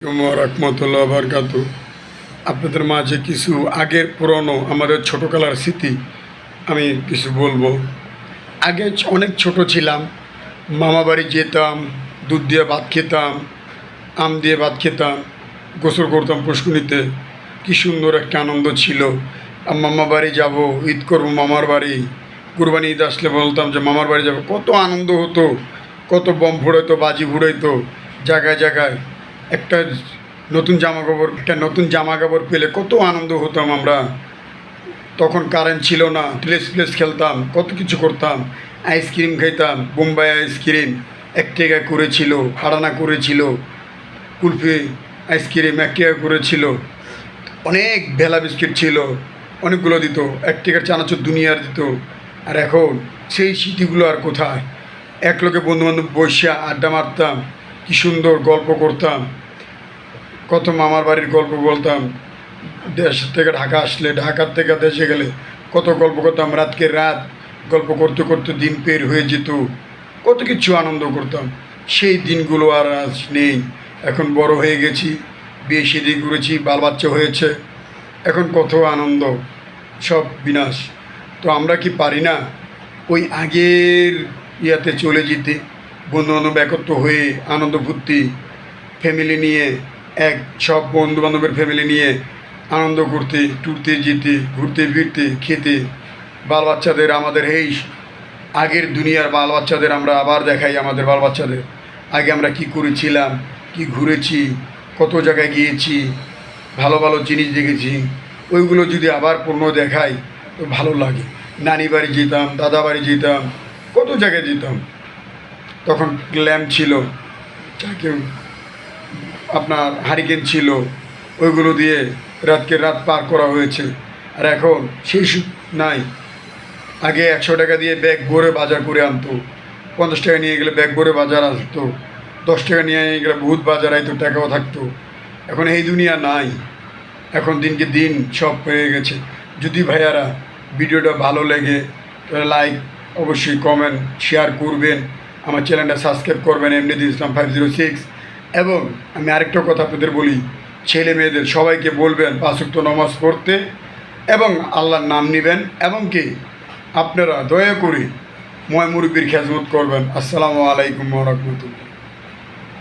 রহমতুল্লাহ বারকাত। আপনাদের মাঝে কিছু আগের পুরনো আমাদের ছোটোকালার স্মৃতি আমি কিছু বলবো। আগে অনেক ছোট ছিলাম, মামা বাড়ি যেতাম, দুধ দিয়ে ভাত খেতাম, আম দিয়ে ভাত খেতাম, গোসল করতাম পুষ্কুনিতে। কী সুন্দর একটা আনন্দ ছিল। মামা বাড়ি যাব, ঈদ করবো মামার বাড়ি, কুরবানি ঈদ আসলে বলতাম যে মামার বাড়ি যাব। কত আনন্দ হতো, কত বম ফুড়াইতো, বাজি ফুড়াইতো জায়গায় জায়গায়। একটা নতুন জামা কাপড় পেলে কত আনন্দ হতাম আমরা। তখন কারেন্ট ছিল না, প্লেস খেলতাম, কত কিছু করতাম। আইসক্রিম খাইতাম, বোম্বাই আইসক্রিম 1 টাকা করেছিল, আড়ানা করেছিল। কুলফি আইসক্রিম 1 টাকা করেছিল। অনেক ভেলা বিস্কিট ছিল, অনেকগুলো দিত। 1 টাকার চানাচুর দুনিয়ার দিত। আর এখন সেই স্মৃতিগুলো আর কোথায়? এক লোকে বন্ধুবান্ধব বসে আড্ডা মারতাম, কী সুন্দর গল্প করতাম, কত মামার বাড়ির গল্প বলতাম। দেশ থেকে ঢাকা আসলে, ঢাকার থেকে দেশে গেলে কত গল্প করতাম। রাতকে রাত গল্প করতে করতে দিন পের হয়ে যেত, কত কিছু আনন্দ করতাম। সেই দিনগুলো আর আজ নেই। এখন বড় হয়ে গেছি, বিয়ে শাদী করেছি, বাল বাচ্চা হয়েছে, এখন কত আনন্দ সব বিনাশ। তো আমরা কি পারি না ওই আগের ইয়াতে চলে যেতে? বন্ধুবান্ধব একত্র হয়ে আনন্দ ফুর্তি, ফ্যামিলি নিয়ে, সব বন্ধুবান্ধবের ফ্যামিলি নিয়ে আনন্দ করতে, টুরতে যেতে, ঘুরতে ফিরতে, খেতে। বাল বাচ্চাদের আমাদের এই আগের দুনিয়ার বাল বাচ্চাদের আমরা আবার দেখাই। আমাদের বাল বাচ্চাদের আগে আমরা কি করেছিলাম, কি ঘুরেছি, কত জায়গায় গিয়েছি, ভালো ভালো জিনিস দেখেছি। ওইগুলো যদি আবার পূর্ণ দেখাই তো ভালো লাগে। নানি বাড়ি যেতাম, দাদা বাড়ি যেতাম, কত জায়গায় যেতাম। তখন ল্যাম্প ছিল, কেউ আপনার হারিকেন ছিল, ওইগুলো দিয়ে রাতকে রাত পার করা হয়েছে। আর এখন সেই সুখ নাই। আগে 100 টাকা দিয়ে ব্যাগ ভরে বাজার করে আনতো, 50 টাকা নিয়ে গেলে ব্যাগ ভরে বাজার আসতো, 10 টাকা নিয়ে গেলে বহুত বাজার আইতো, টাকাও থাকতো। এখন এই দুনিয়া নাই। এখন দিনকে দিন সব হয়ে গেছে। যদি ভাইয়ারা ভিডিওটা ভালো লেগে তাহলে লাইক, অবশ্যই কমেন্ট, শেয়ার করবেন। আমার চ্যানেলটা সাবস্ক্রাইব করবেন, এমনিদি ইসলাম 506। এবং আমি আরেকটা কথা আপনাদের বলি, ছেলে মেয়েদের সবাইকে বলবেন 5 ওয়াক্ত নামাজ পড়তে এবং আল্লাহর নাম নেবেন, এবং কি আপনারা দয়া করে ময় মুরব্বির খেজমত করবেন। আসসালামু আলাইকুম ওয়া রাহমাতুল্লাহ।